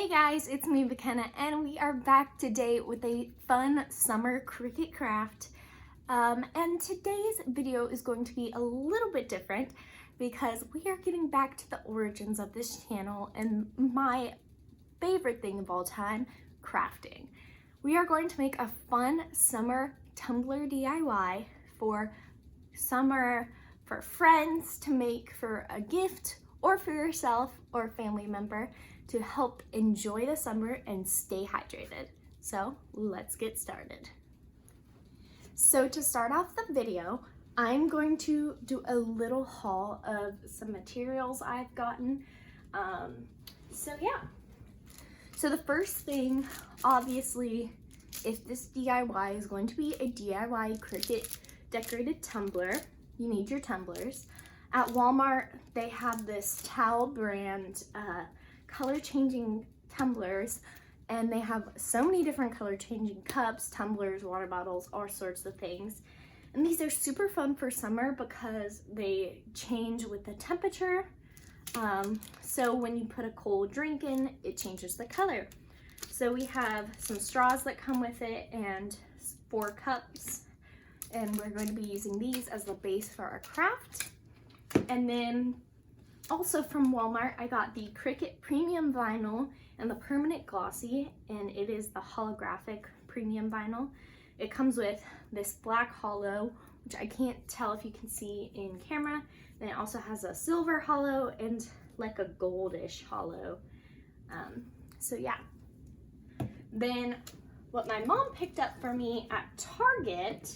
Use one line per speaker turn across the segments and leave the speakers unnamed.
Hey guys, it's me, McKenna, and we are back today with a fun summer Cricut craft. And today's video is going to be a little bit different because we are getting back to the origins of this channel and my favorite thing of all time, crafting. We are going to make a fun summer tumbler DIY for summer, for friends to make for a gift or for yourself or a family member to help enjoy the summer and stay hydrated. So let's get started. So to start off the video, I'm going to do a little haul of some materials I've gotten. So the first thing, obviously, if this DIY is going to be a DIY Cricut decorated tumbler, you need your tumblers. At Walmart, they have this Towel brand color changing tumblers, and they have so many different color changing cups, tumblers, water bottles, all sorts of things. And these are super fun for summer because they change with the temperature. So when you put a cold drink in, it changes the color. So we have some straws that come with it and 4 cups, and we're going to be using these as the base for our craft. And then also from Walmart, I got the Cricut Premium Vinyl and the Permanent Glossy, and it is the holographic premium vinyl. It comes with this black hollow, which I can't tell if you can see in camera. Then it also has a silver hollow and like a goldish hollow. So yeah. Then what my mom picked up for me at Target,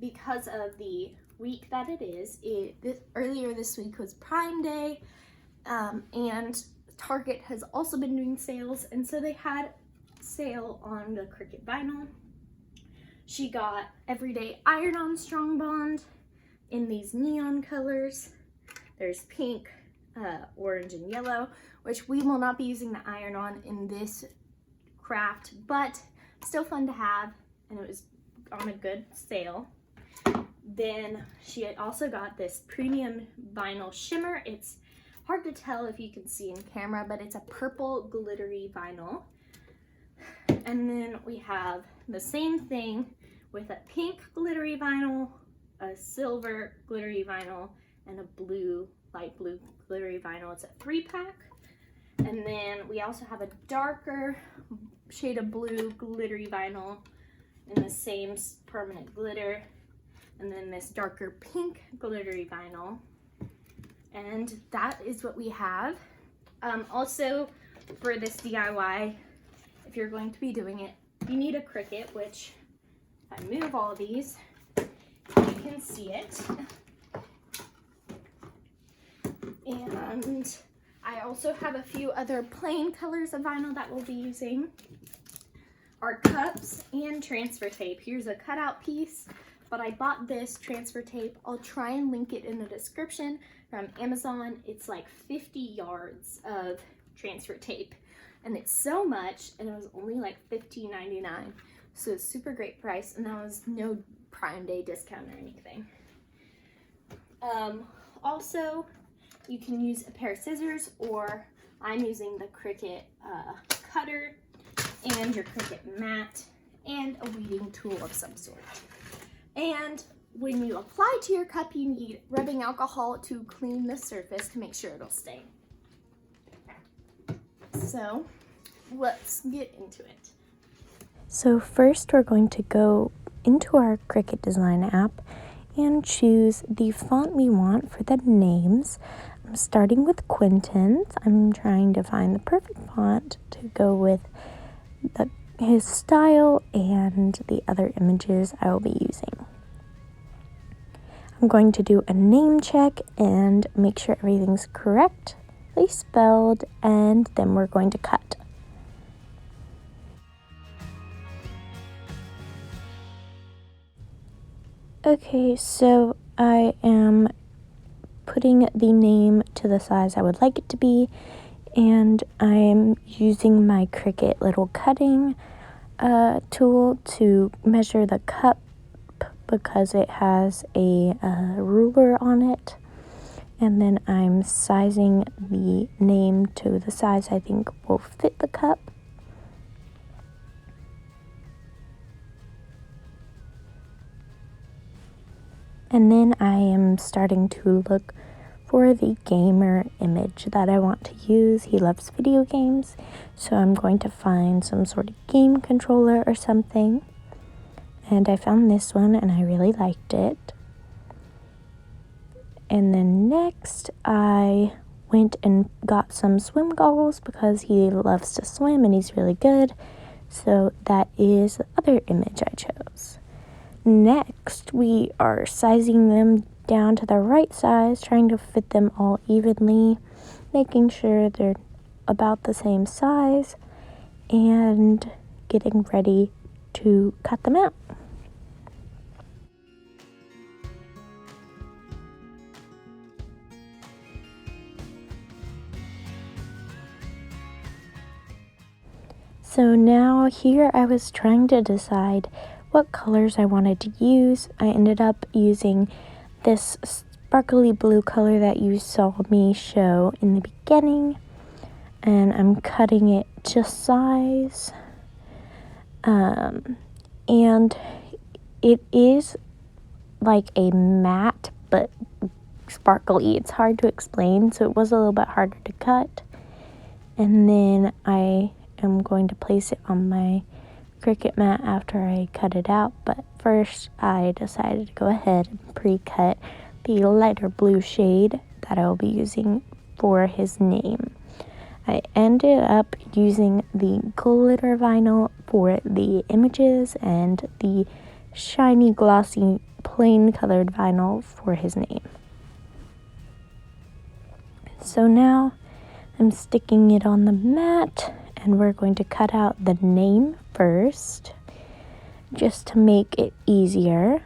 because of the week that it is, earlier this week was Prime Day, and Target has also been doing sales, and so they had sale on the Cricut vinyl. She got Everyday Iron-On Strong Bond in these neon colors. There's pink, orange, and yellow, which we will not be using the iron-on in this craft, but still fun to have, and it was on a good sale. Then she also got this premium vinyl shimmer. It's hard to tell if you can see in camera, but it's a purple glittery vinyl. And then we have the same thing with a pink glittery vinyl, a silver glittery vinyl, and a blue, light blue glittery vinyl. It's a 3-pack. And then we also have a darker shade of blue glittery vinyl in the same permanent glitter. And then this darker pink glittery vinyl. And that is what we have. Also, for this DIY, if you're going to be doing it, you need a Cricut, which if I move all these, you can see it. And I also have a few other plain colors of vinyl that we'll be using. Our cups and transfer tape. Here's a cutout piece, but I bought this transfer tape. I'll try and link it in the description from Amazon. It's like 50 yards of transfer tape, and it's so much, and it was only like $15.99. So it's super great price, and that was no Prime Day discount or anything. Also, you can use a pair of scissors, or I'm using the Cricut cutter and your Cricut mat and a weeding tool of some sort. And when you apply to your cup, you need rubbing alcohol to clean the surface to make sure it'll stay. So let's get into it.
So first we're going to go into our Cricut Design app and choose the font we want for the names. I'm starting with Quentin's. I'm trying to find the perfect font to go with his style and the other images I will be using. I'm going to do a name check and make sure everything's correctly spelled, and then we're going to cut. Okay, so I am putting the name to the size I would like it to be, and I'm using my Cricut little cutting tool to measure the cup because it has a ruler on it. And then I'm sizing the name to the size I think will fit the cup. And then I am starting to look for the gamer image that I want to use. He loves video games, so I'm going to find some sort of game controller or something. And I found this one and I really liked it. And then next I went and got some swim goggles because he loves to swim and he's really good. So that is the other image I chose. Next, we are sizing them down to the right size, trying to fit them all evenly, making sure they're about the same size, and getting ready to cut them out. So now here I was trying to decide what colors I wanted to use. I ended up using this sparkly blue color that you saw me show in the beginning, and I'm cutting it to size. And it is like a matte but sparkly. It's hard to explain, so it was a little bit harder to cut. And then I am going to place it on my Cricut mat after I cut it out, but first I decided to go ahead and pre-cut the lighter blue shade that I will be using for his name. I ended up using the glitter vinyl for the images and the shiny glossy plain colored vinyl for his name. So now I'm sticking it on the mat, and we're going to cut out the name first, just to make it easier.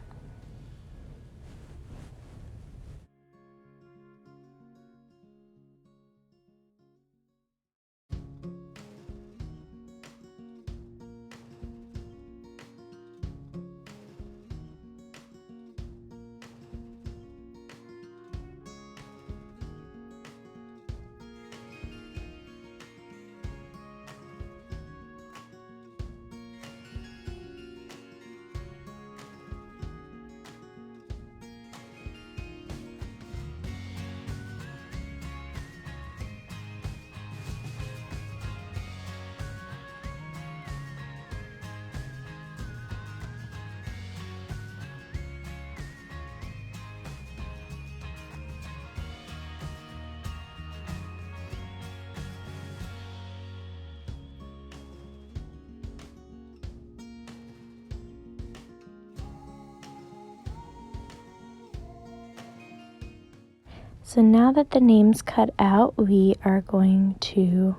So now that the name's cut out, we are going to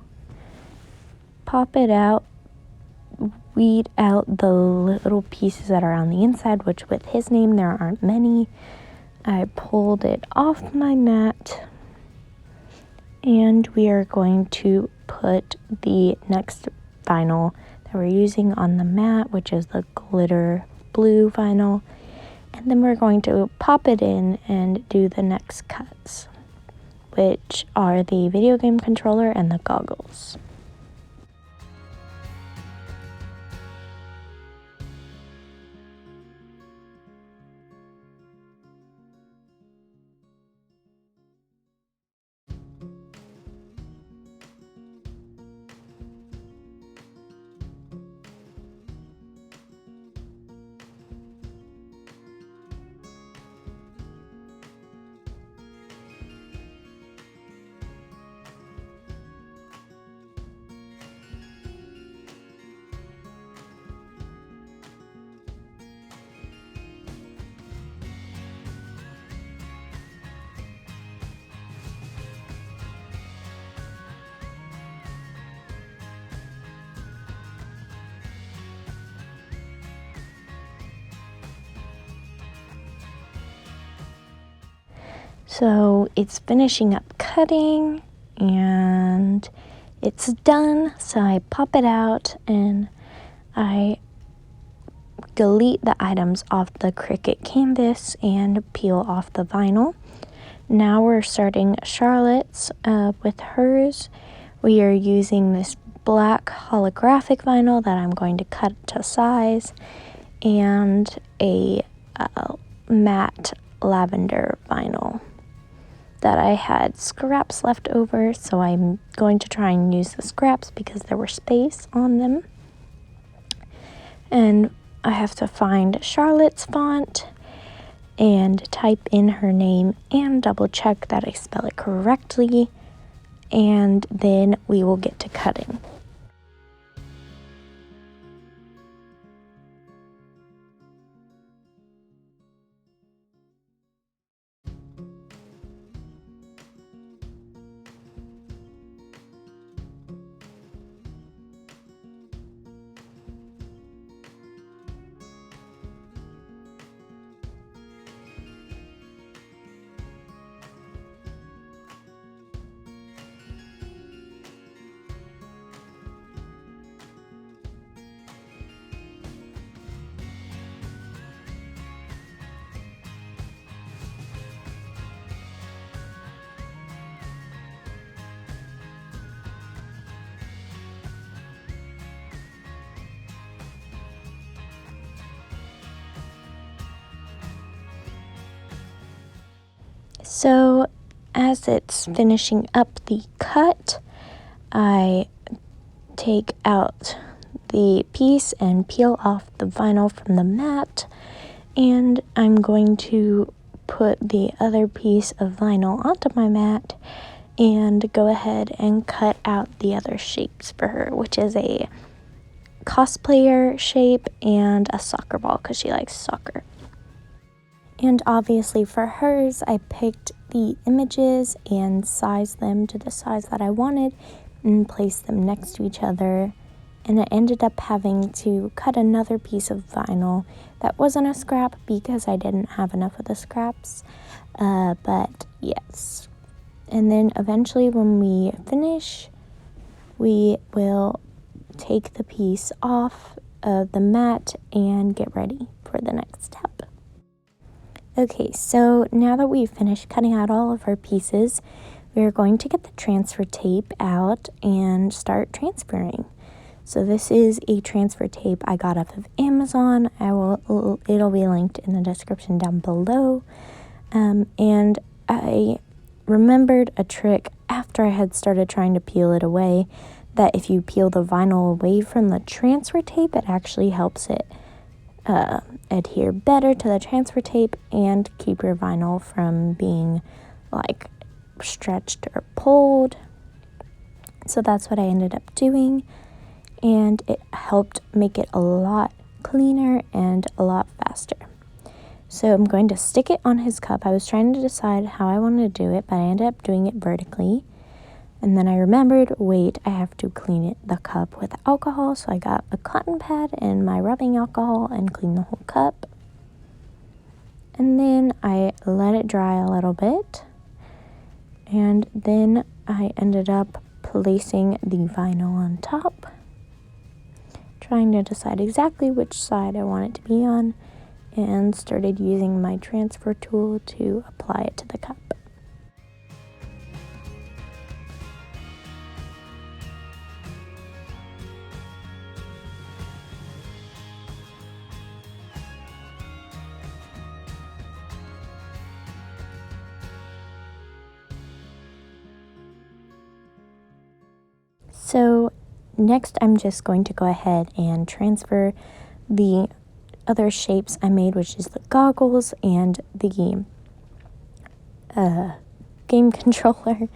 pop it out, weed out the little pieces that are on the inside, which with his name there aren't many. I pulled it off my mat, and we are going to put the next vinyl that we're using on the mat, which is the glitter blue vinyl. And then we're going to pop it in and do the next cuts, which are the video game controller and the goggles. So it's finishing up cutting and it's done. So I pop it out and I delete the items off the Cricut canvas and peel off the vinyl. Now we're starting Charlotte's. With hers, we are using this black holographic vinyl that I'm going to cut to size, and a matte lavender vinyl that I had scraps left over, so I'm going to try and use the scraps because there were space on them. And I have to find Charlotte's font and type in her name and double check that I spell it correctly, and then we will get to cutting. So as it's finishing up the cut, I take out the piece and peel off the vinyl from the mat, and I'm going to put the other piece of vinyl onto my mat and go ahead and cut out the other shapes for her, which is a cosplayer shape and a soccer ball because she likes soccer. And obviously for hers, I picked the images and sized them to the size that I wanted and placed them next to each other. And I ended up having to cut another piece of vinyl that wasn't a scrap because I didn't have enough of the scraps. But yes. And then eventually when we finish, we will take the piece off of the mat and get ready for the next step. Okay, so now that we've finished cutting out all of our pieces, we're going to get the transfer tape out and start transferring. So this is a transfer tape I got off of Amazon. It'll be linked in the description down below. And I remembered a trick after I had started trying to peel it away, that if you peel the vinyl away from the transfer tape, it actually helps it adhere better to the transfer tape and keep your vinyl from being like stretched or pulled. So that's what I ended up doing, and it helped make it a lot cleaner and a lot faster. So I'm going to stick it on his cup. I was trying to decide how I wanted to do it, but I ended up doing it vertically. And then I remembered, wait, I have to clean the cup with alcohol. So I got a cotton pad and my rubbing alcohol and cleaned the whole cup. And then I let it dry a little bit. And then I ended up placing the vinyl on top, trying to decide exactly which side I want it to be on, and started using my transfer tool to apply it to the cup. So next I'm just going to go ahead and transfer the other shapes I made, which is the goggles and the game controller.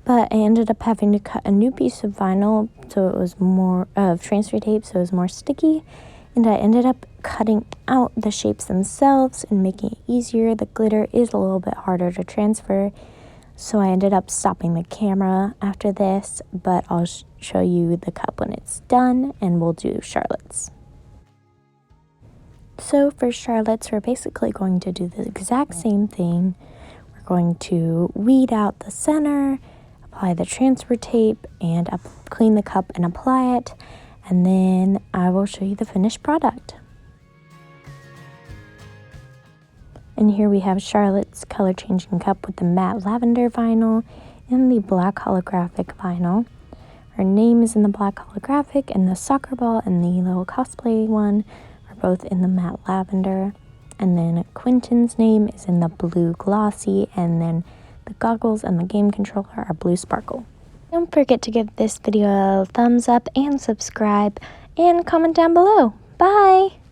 But I ended up having to cut a new piece of vinyl, so it was more transfer tape, so it was more sticky. And I ended up cutting out the shapes themselves and making it easier. The glitter is a little bit harder to transfer, so I ended up stopping the camera after this, but I'll show you the cup when it's done, and we'll do Charlotte's. So for Charlotte's, we're basically going to do the exact same thing. We're going to weed out the center, apply the transfer tape, and clean the cup and apply it, and then I will show you the finished product. And here we have Charlotte's color changing cup with the matte lavender vinyl and the black holographic vinyl. Her name is in the black holographic, and the soccer ball and the little cosplay one are both in the matte lavender. And then Quentin's name is in the blue glossy, and then the goggles and the game controller are blue sparkle. Don't forget to give this video a thumbs up and subscribe and comment down below. Bye!